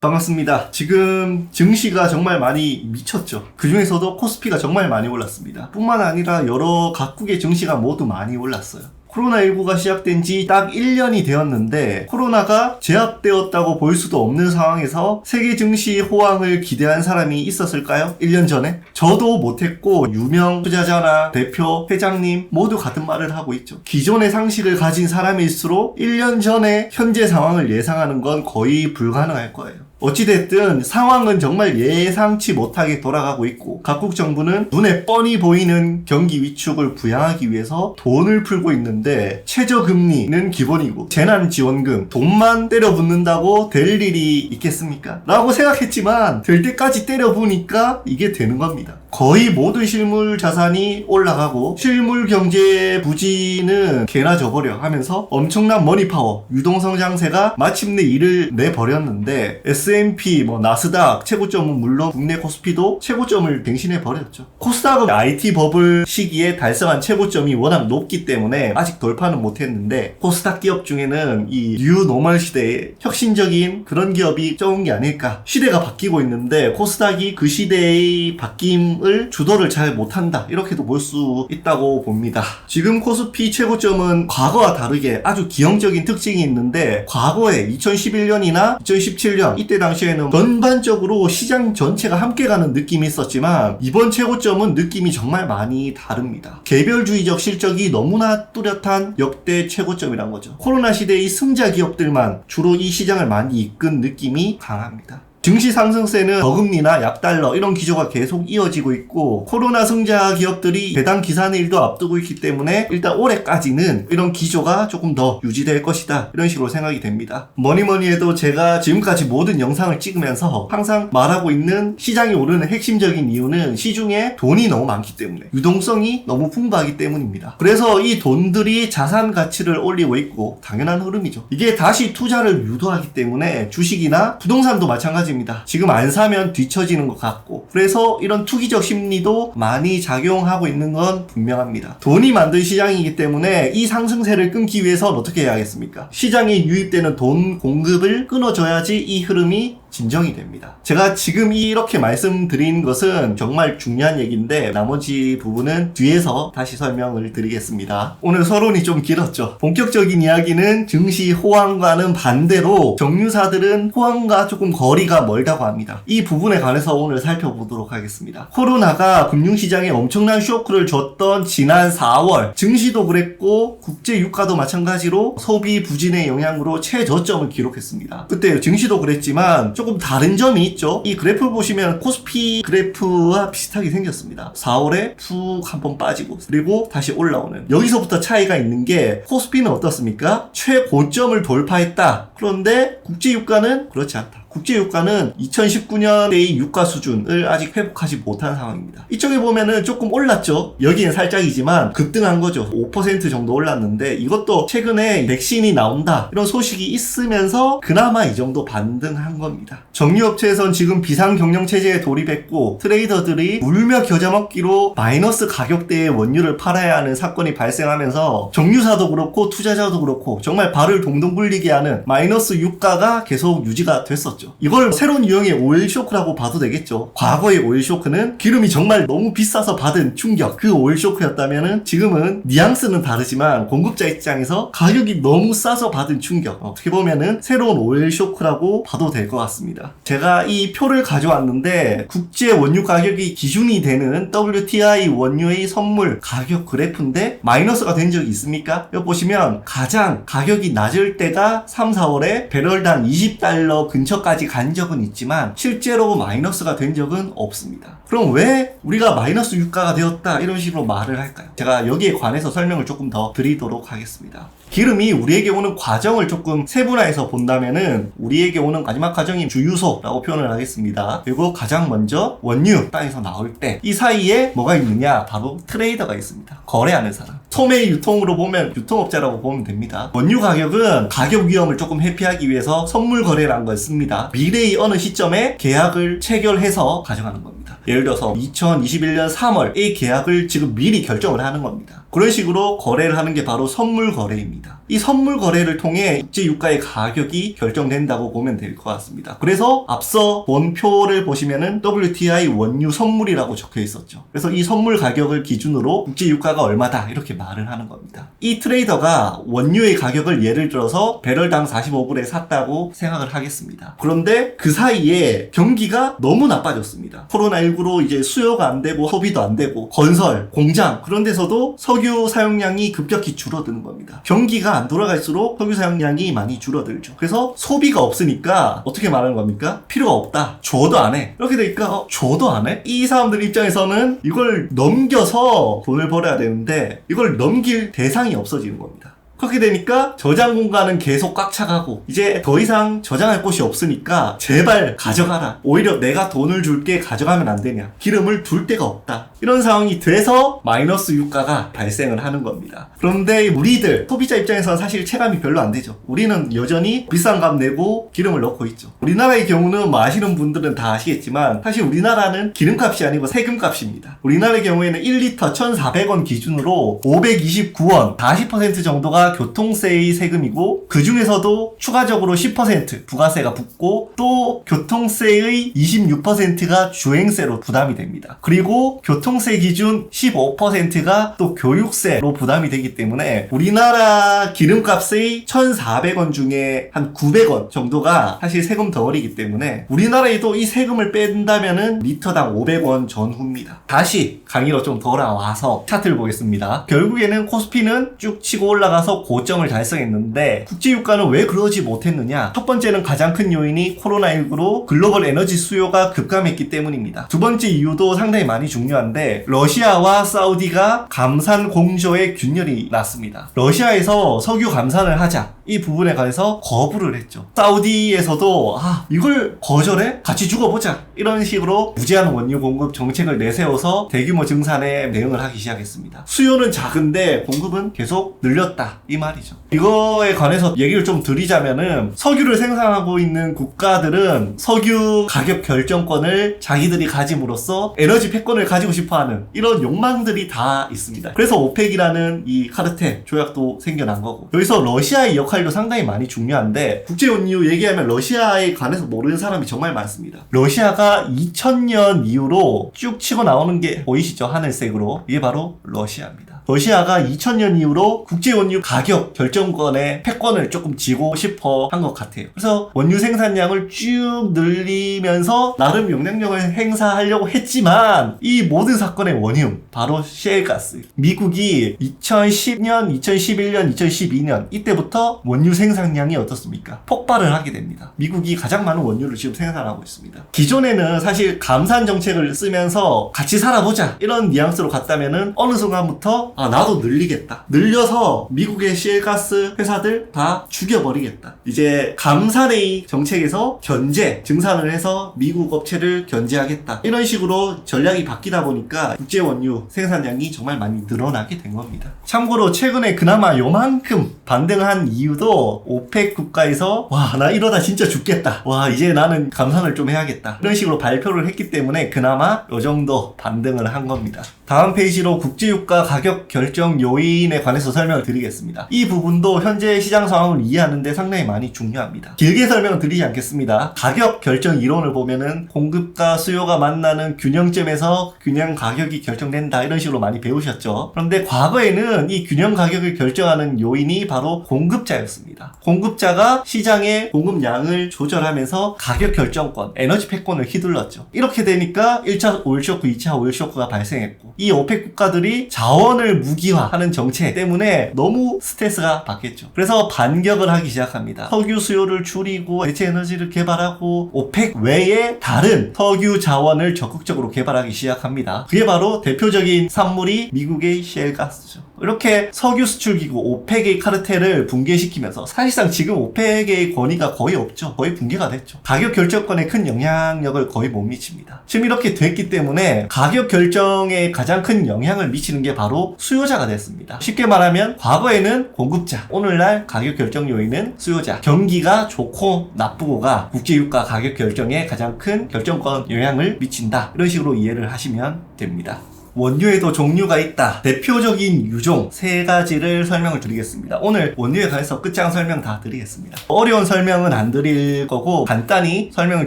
반갑습니다. 지금 증시가 정말 많이 미쳤죠. 그 중에서도 코스피가 정말 많이 올랐습니다. 뿐만 아니라 여러 각국의 증시가 모두 많이 올랐어요. 코로나19가 시작된 지 딱 1년이 되었는데 코로나가 제압되었다고 볼 수도 없는 상황에서 세계 증시 호황을 기대한 사람이 있었을까요? 1년 전에? 저도 못했고 유명 투자자나 대표, 회장님 모두 같은 말을 하고 있죠. 기존의 상식을 가진 사람일수록 1년 전에 현재 상황을 예상하는 건 거의 불가능할 거예요. 어찌됐든 상황은 정말 예상치 못하게 돌아가고 있고 각국 정부는 눈에 뻔히 보이는 경기 위축을 부양하기 위해서 돈을 풀고 있는데 최저금리는 기본이고 재난지원금 돈만 때려붓는다고 될 일이 있겠습니까? 라고 생각했지만 될 때까지 때려보니까 이게 되는 겁니다. 거의 모든 실물 자산이 올라가고 실물 경제 부진은 개나 져버려 하면서 엄청난 머니파워 유동성장세가 마침내 일을 내버렸는데 S&P, 나스닥 최고점은 물론 국내 코스피도 최고점을 갱신해버렸죠. 코스닥은 IT 버블 시기에 달성한 최고점이 워낙 높기 때문에 아직 돌파는 못했는데 코스닥 기업 중에는 이 뉴 노멀 시대에 혁신적인 그런 기업이 적은 게 아닐까. 시대가 바뀌고 있는데 코스닥이 그 시대의 바뀜을 주도를 잘 못한다 이렇게도 볼 수 있다고 봅니다. 지금 코스피 최고점은 과거와 다르게 아주 기형적인 특징이 있는데 과거에 2011년이나 2017년 이때 당시에는 전반적으로 시장 전체가 함께 가는 느낌이 있었지만 이번 최고점은 느낌이 정말 많이 다릅니다. 개별주의적 실적이 너무나 뚜렷한 역대 최고점이란 거죠. 코로나 시대의 승자 기업들만 주로 이 시장을 많이 이끈 느낌이 강합니다. 증시 상승세는 저금리나 약달러 이런 기조가 계속 이어지고 있고 코로나 승자 기업들이 배당 기산일도 앞두고 있기 때문에 일단 올해까지는 이런 기조가 조금 더 유지될 것이다 이런 식으로 생각이 됩니다. 뭐니뭐니 해도 제가 지금까지 모든 영상을 찍으면서 항상 말하고 있는 시장이 오르는 핵심적인 이유는 시중에 돈이 너무 많기 때문에 유동성이 너무 풍부하기 때문입니다. 그래서 이 돈들이 자산 가치를 올리고 있고 당연한 흐름이죠. 이게 다시 투자를 유도하기 때문에 주식이나 부동산도 마찬가지입니다. 지금 안 사면 뒤처지는 것 같고 그래서 이런 투기적 심리도 많이 작용하고 있는 건 분명합니다. 돈이 만든 시장이기 때문에 이 상승세를 끊기 위해서는 어떻게 해야겠습니까? 시장에 유입되는 돈 공급을 끊어줘야지 이 흐름이 진정이 됩니다. 제가 지금 이렇게 말씀드린 것은 정말 중요한 얘기인데 나머지 부분은 뒤에서 다시 설명을 드리겠습니다. 오늘 서론이 좀 길었죠. 본격적인 이야기는 증시 호황과는 반대로 정유사들은 호황과 조금 거리가 멀다고 합니다. 이 부분에 관해서 오늘 살펴보도록 하겠습니다. 코로나가 금융시장에 엄청난 쇼크를 줬던 지난 4월 증시도 그랬고 국제유가도 마찬가지로 소비 부진의 영향으로 최저점을 기록했습니다. 그때 증시도 그랬지만 조금 다른 점이 있죠. 이 그래프를 보시면 코스피 그래프와 비슷하게 생겼습니다. 4월에 푹 한번 빠지고 그리고 다시 올라오는 여기서부터 차이가 있는 게 코스피는 어떻습니까? 최고점을 돌파했다. 그런데 국제유가는 그렇지 않다. 국제유가는 2019년의 유가 수준을 아직 회복하지 못한 상황입니다. 이쪽에 보면은 조금 올랐죠. 여기는 살짝이지만 급등한 거죠. 5% 정도 올랐는데 이것도 최근에 백신이 나온다 이런 소식이 있으면서 그나마 이 정도 반등한 겁니다. 정유업체에선 지금 비상경영체제에 돌입했고 트레이더들이 울며 겨자 먹기로 마이너스 가격대의 원유를 팔아야 하는 사건이 발생하면서 정유사도 그렇고 투자자도 그렇고 정말 발을 동동 굴리게 하는 마이너스 유가가 계속 유지가 됐었죠. 이걸 새로운 유형의 오일 쇼크라고 봐도 되겠죠. 과거의 오일 쇼크는 기름이 정말 너무 비싸서 받은 충격 그 오일 쇼크였다면은 지금은 뉘앙스는 다르지만 공급자 입장에서 가격이 너무 싸서 받은 충격 어떻게 보면은 새로운 오일 쇼크라고 봐도 될 것 같습니다. 제가 이 표를 가져왔는데 국제 원유 가격이 기준이 되는 WTI 원유의 선물 가격 그래프인데 마이너스가 된 적이 있습니까? 여기 보시면 가장 가격이 낮을 때가 3, 4월에 배럴당 $20 근처까지 간 적은 있지만 실제로 마이너스가 된 적은 없습니다. 그럼 왜 우리가 마이너스 유가가 되었다 이런 식으로 말을 할까요? 제가 여기에 관해서 설명을 조금 더 드리도록 하겠습니다. 기름이 우리에게 오는 과정을 조금 세분화해서 본다면은 우리에게 오는 마지막 과정이 주유소라고 표현을 하겠습니다. 그리고 가장 먼저 원유 땅에서 나올 때 이 사이에 뭐가 있느냐? 바로 트레이더가 있습니다. 거래하는 사람. 소매 유통으로 보면 유통업자라고 보면 됩니다. 원유 가격은 가격 위험을 조금 회피하기 위해서 선물 거래라는 걸 씁니다. 미래의 어느 시점에 계약을 체결해서 가져가는 겁니다. 예를 들어서 2021년 3월 이 계약을 지금 미리 결정을 하는 겁니다. 그런 식으로 거래를 하는 게 바로 선물 거래입니다. 이 선물 거래를 통해 국제 유가의 가격이 결정된다고 보면 될 것 같습니다. 그래서 앞서 본 표를 보시면은 WTI 원유 선물이라고 적혀 있었죠. 그래서 이 선물 가격을 기준으로 국제 유가가 얼마다 이렇게 말을 하는 겁니다. 이 트레이더가 원유의 가격을 예를 들어서 배럴당 45불에 샀다고 생각을 하겠습니다. 그런데 그 사이에 경기가 너무 나빠졌습니다. 코로나19로 이제 수요가 안 되고 소비도 안 되고 건설, 공장 그런 데서도 석유 사용량이 급격히 줄어드는 겁니다. 경기가 안 돌아갈수록 석유 사용량이 많이 줄어들죠. 그래서 소비가 없으니까 어떻게 말하는 겁니까? 필요가 없다. 줘도 안 해. 이렇게 되니까 줘도 안 해? 이 사람들 입장에서는 이걸 넘겨서 돈을 벌어야 되는데 이걸 넘길 대상이 없어지는 겁니다. 그렇게 되니까 저장 공간은 계속 꽉 차가고 이제 더 이상 저장할 곳이 없으니까 제발 가져가라. 오히려 내가 돈을 줄게 가져가면 안 되냐. 기름을 둘 데가 없다. 이런 상황이 돼서 마이너스 유가가 발생을 하는 겁니다. 그런데 우리들 소비자 입장에서는 사실 체감이 별로 안 되죠. 우리는 여전히 비싼 값 내고 기름을 넣고 있죠. 우리나라의 경우는 뭐 아시는 분들은 다 아시겠지만 사실 우리나라는 기름값이 아니고 세금값입니다. 우리나라의 경우에는 1리터 1,400원 기준으로 529원 40% 정도가 교통세의 세금이고 그 중에서도 추가적으로 10% 부가세가 붙고 또 교통세의 26%가 주행세로 부담이 됩니다. 그리고 교통세 기준 15%가 또 교육세로 부담이 되기 때문에 우리나라 기름값의 1,400원 중에 한 900원 정도가 사실 세금 덩어리이기 때문에 우리나라에도 이 세금을 뺀다면은 리터당 500원 전후입니다. 다시 강의로 좀 돌아와서 차트를 보겠습니다. 결국에는 코스피는 쭉 치고 올라가서 고점을 달성했는데 국제유가는 왜 그러지 못했느냐? 첫 번째는 가장 큰 요인이 코로나19로 글로벌 에너지 수요가 급감했기 때문입니다. 두 번째 이유도 상당히 많이 중요한데 러시아와 사우디가 감산 공조의 균열이 났습니다. 러시아에서 석유 감산을 하자 이 부분에 관해서 거부를 했죠. 사우디에서도 이걸 거절해? 같이 죽어보자 이런 식으로 무제한 원유 공급 정책을 내세워서 대규모 증산에 대응을 하기 시작했습니다. 수요는 작은데 공급은 계속 늘렸다 이 말이죠. 이거에 관해서 얘기를 좀 드리자면은 석유를 생산하고 있는 국가들은 석유 가격 결정권을 자기들이 가짐으로써 에너지 패권을 가지고 싶어하는 이런 욕망들이 다 있습니다. 그래서 오펙이라는 이 카르텔 조약도 생겨난 거고 여기서 러시아의 역할도 상당히 많이 중요한데 국제원유 얘기하면 러시아에 관해서 모르는 사람이 정말 많습니다. 러시아가 2000년 이후로 쭉 치고 나오는 게 보이시죠? 하늘색으로 이게 바로 러시아입니다. 러시아가 2000년 이후로 국제원유 가격 결정권의 패권을 조금 쥐고 싶어 한 것 같아요. 그래서 원유 생산량을 쭉 늘리면서 나름 영향력을 행사하려고 했지만 이 모든 사건의 원흉 바로 셰일가스. 미국이 2010년, 2011년, 2012년 이때부터 원유 생산량이 어떻습니까? 폭발을 하게 됩니다. 미국이 가장 많은 원유를 지금 생산하고 있습니다. 기존에는 사실 감산 정책을 쓰면서 같이 살아보자 이런 뉘앙스로 갔다면은 어느 순간부터 나도 늘리겠다. 늘려서 미국의 셰일가스 회사들 다 죽여버리겠다. 이제 감산의 정책에서 견제, 증산을 해서 미국 업체를 견제하겠다. 이런 식으로 전략이 바뀌다 보니까 국제 원유 생산량이 정말 많이 늘어나게 된 겁니다. 참고로 최근에 그나마 요만큼 반등한 이유도 오펙 국가에서 나 이러다 진짜 죽겠다. 이제 나는 감산을 좀 해야겠다. 이런 식으로 발표를 했기 때문에 그나마 요 정도 반등을 한 겁니다. 다음 페이지로 국제유가 가격 결정 요인에 관해서 설명을 드리겠습니다. 이 부분도 현재 시장 상황을 이해하는 데 상당히 많이 중요합니다. 길게 설명을 드리지 않겠습니다. 가격 결정 이론을 보면은 공급과 수요가 만나는 균형점에서 균형 가격이 결정된다 이런 식으로 많이 배우셨죠. 그런데 과거에는 이 균형 가격을 결정하는 요인이 바로 공급자였습니다. 공급자가 시장의 공급량을 조절하면서 가격 결정권, 에너지 패권을 휘둘렀죠. 이렇게 되니까 1차 오일 쇼크, 2차 오일 쇼크가 발생했고 이 오펙 국가들이 자원을 무기화하는 정책 때문에 너무 스트레스가 받겠죠. 그래서 반격을 하기 시작합니다. 석유 수요를 줄이고 대체 에너지를 개발하고 오펙 외에 다른 석유 자원을 적극적으로 개발하기 시작합니다. 그게 바로 대표적인 산물이 미국의 셰일가스죠. 이렇게 석유 수출기구 오펙의 카르텔을 붕괴시키면서 사실상 지금 오펙의 권위가 거의 없죠. 거의 붕괴가 됐죠. 가격 결정권에 큰 영향력을 거의 못 미칩니다. 지금 이렇게 됐기 때문에 가격 결정에 가장 큰 영향을 미치는 게 바로 수요자가 됐습니다. 쉽게 말하면 과거에는 공급자, 오늘날 가격 결정 요인은 수요자. 경기가 좋고 나쁘고가 국제유가 가격 결정에 가장 큰 결정권 영향을 미친다. 이런 식으로 이해를 하시면 됩니다. 원유에도 종류가 있다. 대표적인 유종 3가지를 설명을 드리겠습니다. 오늘 원유에 관해서 끝장 설명 다 드리겠습니다. 어려운 설명은 안 드릴 거고 간단히 설명을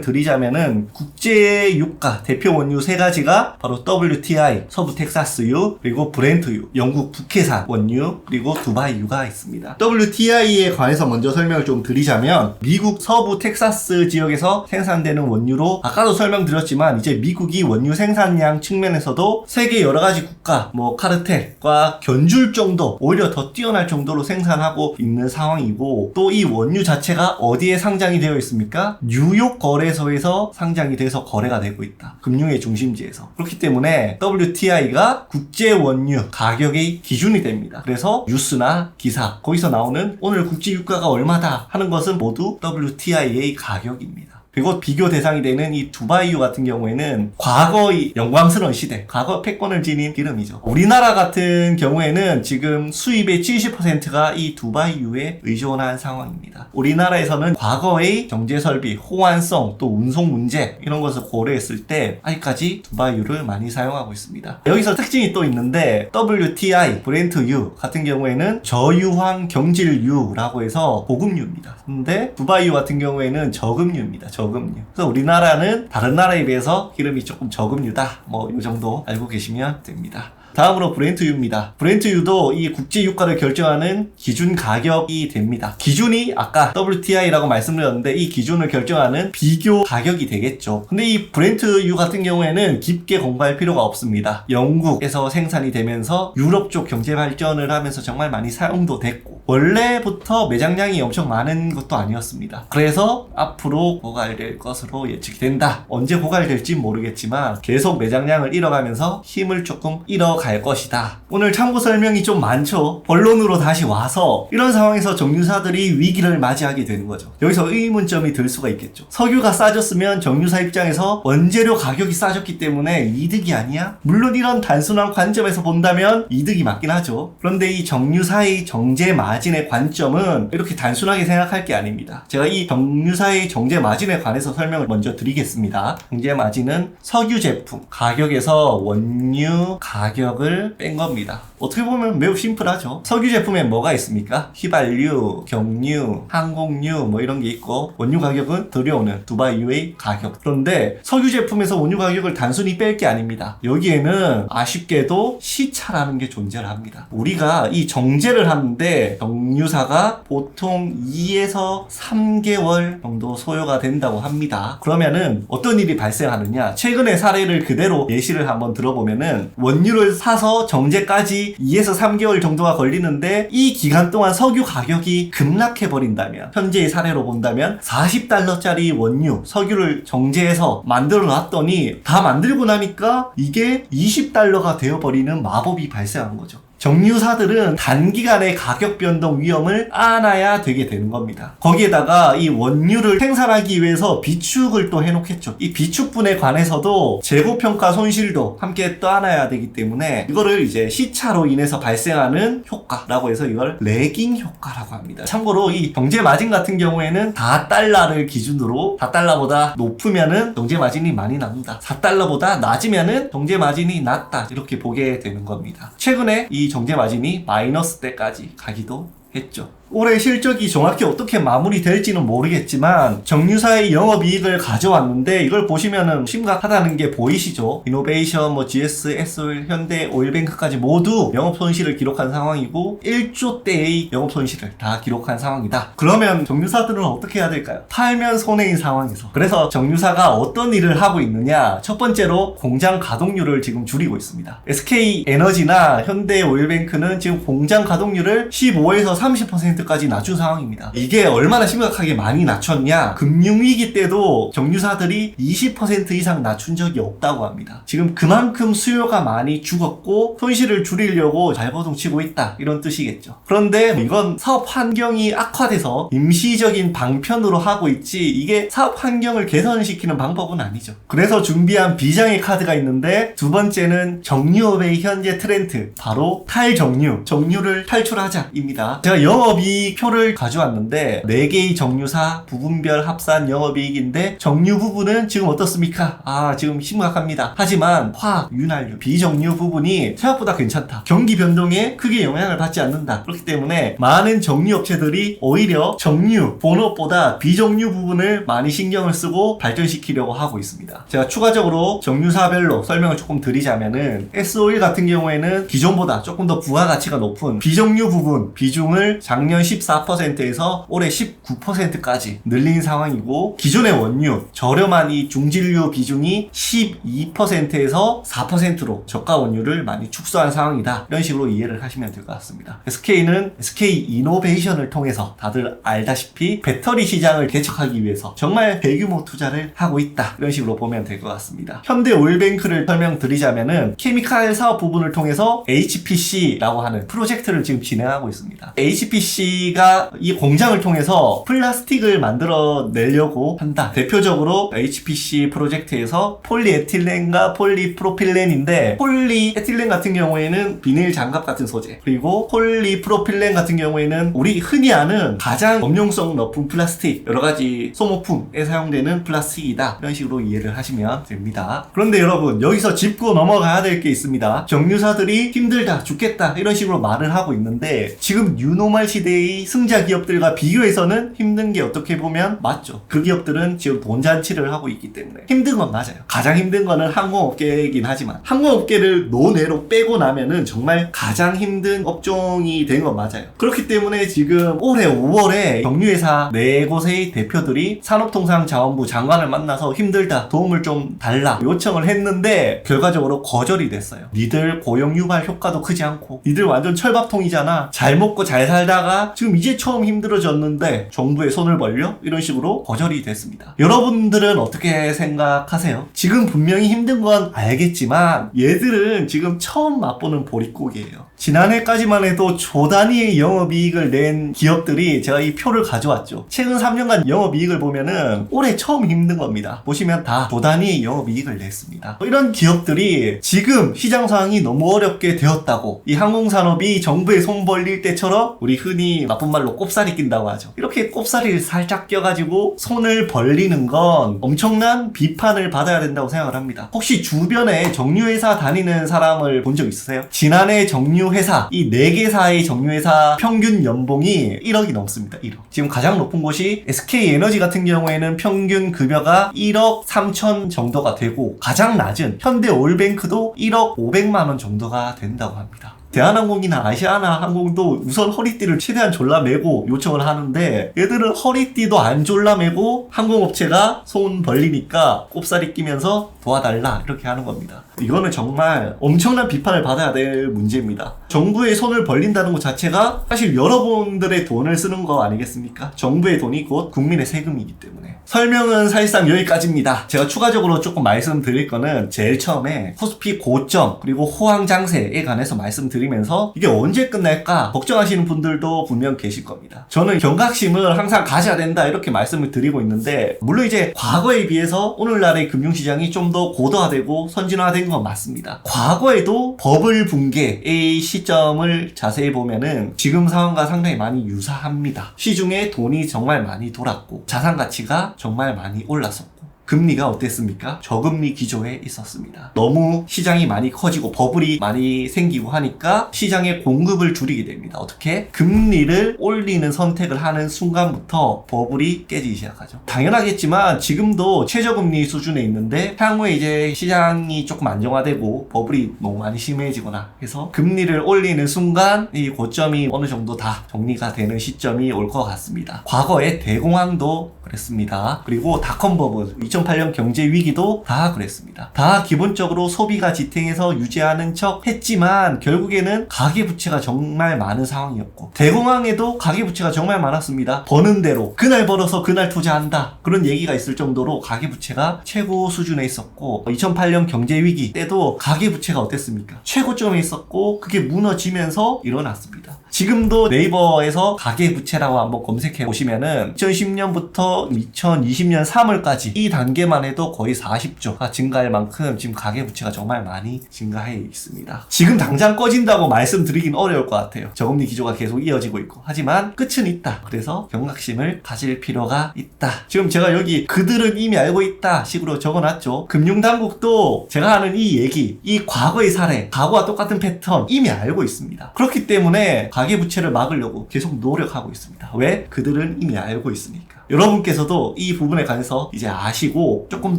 드리자면은 국제 유가 대표 원유 3가지가 바로 WTI, 서부 텍사스유, 그리고 브렌트유, 영국 북해산 원유, 그리고 두바이유가 있습니다. WTI에 관해서 먼저 설명을 좀 드리자면 미국 서부 텍사스 지역에서 생산되는 원유로 아까도 설명드렸지만 이제 미국이 원유 생산량 측면에서도 세계 여러가지 국가 카르텔과 견줄 정도 오히려 더 뛰어날 정도로 생산하고 있는 상황이고 또 이 원유 자체가 어디에 상장이 되어 있습니까? 뉴욕 거래소에서 상장이 돼서 거래가 되고 있다. 금융의 중심지에서. 그렇기 때문에 WTI가 국제 원유 가격의 기준이 됩니다. 그래서 뉴스나 기사 거기서 나오는 오늘 국제 유가가 얼마다 하는 것은 모두 WTI의 가격입니다. 그리고 비교 대상이 되는 이 두바이유 같은 경우에는 과거의 영광스러운 시대, 과거 패권을 지닌 기름이죠. 우리나라 같은 경우에는 지금 수입의 70%가 이 두바이유에 의존한 상황입니다. 우리나라에서는 과거의 경제설비, 호환성, 또 운송 문제 이런 것을 고려했을 때 아직까지 두바이유를 많이 사용하고 있습니다. 여기서 특징이 또 있는데 WTI, 브렌트유 같은 경우에는 저유황 경질유라고 해서 고급유입니다. 근데 두바이유 같은 경우에는 저금유입니다. 저금유. 그래서 우리나라는 다른 나라에 비해서 기름이 조금 저금유다. 이 정도 알고 계시면 됩니다. 다음으로 브렌트유입니다. 브렌트유도 이 국제 유가를 결정하는 기준 가격이 됩니다. 기준이 아까 WTI라고 말씀드렸는데 이 기준을 결정하는 비교 가격이 되겠죠. 근데 이 브렌트유 같은 경우에는 깊게 공부할 필요가 없습니다. 영국에서 생산이 되면서 유럽 쪽 경제 발전을 하면서 정말 많이 사용도 됐고 원래부터 매장량이 엄청 많은 것도 아니었습니다. 그래서 앞으로 고갈될 것으로 예측이 된다. 언제 고갈될지 모르겠지만 계속 매장량을 잃어가면서 힘을 조금 잃어갈 것이다. 오늘 참고 설명이 좀 많죠. 본론으로 다시 와서 이런 상황에서 정유사들이 위기를 맞이하게 되는 거죠. 여기서 의문점이 들 수가 있겠죠. 석유가 싸졌으면 정유사 입장에서 원재료 가격이 싸졌기 때문에 이득이 아니야? 물론 이런 단순한 관점에서 본다면 이득이 맞긴 하죠. 그런데 이 정유사의 정제 마진의 관점은 이렇게 단순하게 생각할 게 아닙니다. 제가 이 정유사의 정제 마진에 관해서 설명을 먼저 드리겠습니다. 정제 마진은 석유 제품 가격에서 원유 가격을 뺀 겁니다. 어떻게 보면 매우 심플하죠. 석유 제품에 뭐가 있습니까? 휘발유, 경유, 항공유 이런 게 있고 원유 가격은 들여오는 두바이유의 가격. 그런데 석유 제품에서 원유 가격을 단순히 뺄 게 아닙니다. 여기에는 아쉽게도 시차라는 게 존재를 합니다. 우리가 이 정제를 하는데 정유사가 보통 2에서 3개월 정도 소요가 된다고 합니다. 그러면은 어떤 일이 발생하느냐? 최근의 사례를 그대로 예시를 한번 들어보면은 원유를 사서 정제까지 2에서 3개월 정도가 걸리는데 이 기간 동안 석유 가격이 급락해 버린다면 현재의 사례로 본다면 $40짜리 원유 석유를 정제해서 만들어 놨더니 다 만들고 나니까 이게 $20가 되어버리는 마법이 발생한 거죠. 정유사들은 단기간의 가격 변동 위험을 안아야 되게 되는 겁니다. 거기에다가 이 원유를 생산하기 위해서 비축을 또 해놓겠죠. 이 비축분에 관해서도 재고평가 손실도 함께 떠안아야 되기 때문에 이거를 이제 시차로 인해서 발생하는 효과라고 해서 이걸 레깅 효과라고 합니다. 참고로 이 정제 마진 같은 경우에는 $4를 기준으로 $4보다 높으면은 정제 마진이 많이 납니다. $4보다 낮으면은 정제 마진이 낮다 이렇게 보게 되는 겁니다. 최근에 이 정제 마진이 마이너스 때까지 가기도 했죠. 올해 실적이 정확히 어떻게 마무리될지는 모르겠지만 정유사의 영업이익을 가져왔는데 이걸 보시면은 심각하다는 게 보이시죠? 이노베이션, GS, S-오일, 현대, 오일뱅크까지 모두 영업손실을 기록한 상황이고 1조대의 영업손실을 다 기록한 상황이다. 그러면 정유사들은 어떻게 해야 될까요? 팔면 손해인 상황에서. 그래서 정유사가 어떤 일을 하고 있느냐? 첫 번째로 공장 가동률을 지금 줄이고 있습니다. SK에너지나 현대, 오일뱅크는 지금 공장 가동률을 15에서 30%까지 낮춘 상황입니다. 이게 얼마나 심각하게 많이 낮췄냐? 금융위기 때도 정유사들이 20% 이상 낮춘 적이 없다고 합니다. 지금 그만큼 수요가 많이 죽었고 손실을 줄이려고 발버둥치고 있다 이런 뜻이겠죠. 그런데 이건 사업 환경이 악화돼서 임시적인 방편으로 하고 있지 이게 사업 환경을 개선시키는 방법은 아니죠. 그래서 준비한 비장의 카드가 있는데 두 번째는 정유업의 현재 트렌드 바로 탈정유, 정유를 탈출하자입니다. 제가 영업이익 표를 가져왔는데 4개의 정유사 부분별 합산 영업이익인데 정유 부분은 지금 어떻습니까? 지금 심각합니다. 하지만 화학, 윤활유, 비정유 부분이 생각보다 괜찮다. 경기 변동에 크게 영향을 받지 않는다. 그렇기 때문에 많은 정유 업체들이 오히려 정유, 본업보다 비정유 부분을 많이 신경을 쓰고 발전시키려고 하고 있습니다. 제가 추가적으로 정유사별로 설명을 조금 드리자면은 S-오일 같은 경우에는 기존보다 조금 더 부가가치가 높은 비정유 부분 비중을 작년 14%에서 올해 19%까지 늘린 상황이고, 기존의 원유, 저렴한 이 중진류 비중이 12%에서 4%로 저가 원유를 많이 축소한 상황이다. 이런 식으로 이해를 하시면 될 것 같습니다. SK는 SK 이노베이션을 통해서 다들 알다시피 배터리 시장을 개척하기 위해서 정말 대규모 투자를 하고 있다. 이런 식으로 보면 될 것 같습니다. 현대오일뱅크를 설명드리자면은 케미칼 사업 부분을 통해서 HPC라고 하는 프로젝트를 지금 진행하고 있습니다. HPC가 이 공장을 통해서 플라스틱을 만들어내려고 한다. 대표적으로 HPC 프로젝트에서 폴리에틸렌과 폴리프로필렌인데, 폴리에틸렌 같은 경우에는 비닐 장갑 같은 소재, 그리고 폴리프로필렌 같은 경우에는 우리 흔히 아는 가장 범용성 높은 플라스틱, 여러가지 소모품에 사용되는 플라스틱이다. 이런 식으로 이해를 하시면 됩니다. 그런데 여러분, 여기서 짚고 넘어가야 될 게 있습니다. 정유사들이 힘들다, 죽겠다 이런 식으로 말을 하고 있는데, 지금 뉴노멀 시대의 승자 기업들과 비교해서는 힘든 게 어떻게 보면 맞죠. 그 기업들은 지금 돈잔치를 하고 있기 때문에 힘든 건 맞아요. 가장 힘든 거는 항공업계이긴 하지만 항공업계를 논외로 빼고 나면은 정말 가장 힘든 업종이 된 건 맞아요. 그렇기 때문에 지금 올해 5월에 정유회사 4곳의 대표들이 산업통상자원부 장관을 만나서 힘들다, 도움을 좀 달라 요청을 했는데 결과적으로 거절이 됐어요. 니들 고용 유발 효과도 크지 않고 니들 완전 철밥통이잖아. 잘 먹고 잘 살다가 지금 이제 처음 힘들어졌는데 정부에 손을 벌려? 이런 식으로 거절이 됐습니다. 여러분들은 어떻게 생각하세요? 지금 분명히 힘든 건 알겠지만 얘들은 지금 처음 맛보는 보릿고기예요. 지난해까지만 해도 조 단위의 영업이익을 낸 기업들이, 제가 이 표를 가져왔죠. 최근 3년간 영업이익을 보면은 올해 처음 힘든 겁니다. 보시면 다 조 단위의 영업이익을 냈습니다. 이런 기업들이 지금 시장 상황이 너무 어렵게 되었다고, 이 항공산업이 정부에 손 벌릴 때처럼 우리 흔히 나쁜 말로 꼽사리 낀다고 하죠. 이렇게 꼽사리를 살짝 껴가지고 손을 벌리는 건 엄청난 비판을 받아야 된다고 생각을 합니다. 혹시 주변에 정유회사 다니는 사람을 본 적 있으세요? 지난해 정유회사, 이 4개사의 정유회사 평균 연봉이 1억이 넘습니다. 1억. 지금 가장 높은 곳이 SK에너지 같은 경우에는 평균 급여가 1억 3천 정도가 되고, 가장 낮은 현대오일뱅크도 1억 500만 원 정도가 된다고 합니다. 대한항공이나 아시아나항공도 우선 허리띠를 최대한 졸라매고 요청을 하는데, 얘들은 허리띠도 안 졸라매고 항공업체가 손 벌리니까 꼽사리 끼면서 도와달라 이렇게 하는 겁니다. 이거는 정말 엄청난 비판을 받아야 될 문제입니다. 정부의 손을 벌린다는 것 자체가 사실 여러분들의 돈을 쓰는 거 아니겠습니까? 정부의 돈이 곧 국민의 세금이기 때문에. 설명은 사실상 여기까지입니다. 제가 추가적으로 조금 말씀드릴 거는 제일 처음에 코스피 고점 그리고 호황장세에 관해서 말씀드리면서 이게 언제 끝날까 걱정하시는 분들도 분명 계실 겁니다. 저는 경각심을 항상 가져야 된다 이렇게 말씀을 드리고 있는데, 물론 이제 과거에 비해서 오늘날의 금융시장이 좀 더 고도화되고 선진화된 건 맞습니다. 과거에도 버블 붕괴의 시점을 자세히 보면은 지금 상황과 상당히 많이 유사합니다. 시중에 돈이 정말 많이 돌았고 자산 가치가 정말 많이 올랐었고, 금리가 어땠습니까? 저금리 기조에 있었습니다. 너무 시장이 많이 커지고 버블이 많이 생기고 하니까 시장의 공급을 줄이게 됩니다. 어떻게? 금리를 올리는 선택을 하는 순간부터 버블이 깨지기 시작하죠. 당연하겠지만 지금도 최저금리 수준에 있는데, 향후에 이제 시장이 조금 안정화되고 버블이 너무 많이 심해지거나 해서 금리를 올리는 순간 이 고점이 어느 정도 다 정리가 되는 시점이 올 것 같습니다. 과거에 대공황도 그랬습니다. 그리고 닷컴 버블, 2008년 경제 위기도 다 그랬습니다. 다 기본적으로 소비가 지탱해서 유지하는 척 했지만 결국에는 가계부채가 정말 많은 상황이었고, 대공황에도 가계부채가 정말 많았습니다. 버는 대로 그날 벌어서 그날 투자한다, 그런 얘기가 있을 정도로 가계부채가 최고 수준에 있었고, 2008년 경제 위기 때도 가계부채가 어땠습니까? 최고점에 있었고 그게 무너지면서 일어났습니다. 지금도 네이버에서 가계부채라고 한번 검색해 보시면은 2010년부터 2020년 3월까지 이 단위 단계만 해도 거의 40조가 증가할 만큼 지금 가계부채가 정말 많이 증가해 있습니다. 지금 당장 꺼진다고 말씀드리긴 어려울 것 같아요. 저금리 기조가 계속 이어지고 있고. 하지만 끝은 있다. 그래서 경각심을 가질 필요가 있다. 지금 제가 여기 그들은 이미 알고 있다 식으로 적어놨죠. 금융당국도 제가 하는 이 얘기, 이 과거의 사례, 과거와 똑같은 패턴 이미 알고 있습니다. 그렇기 때문에 가계부채를 막으려고 계속 노력하고 있습니다. 왜? 그들은 이미 알고 있으니까. 여러분께서도 이 부분에 관해서 이제 아시고 조금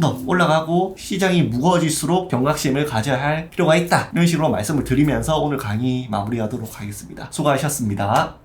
더 올라가고 시장이 무거워질수록 경각심을 가져야 할 필요가 있다. 이런 식으로 말씀을 드리면서 오늘 강의 마무리하도록 하겠습니다. 수고하셨습니다.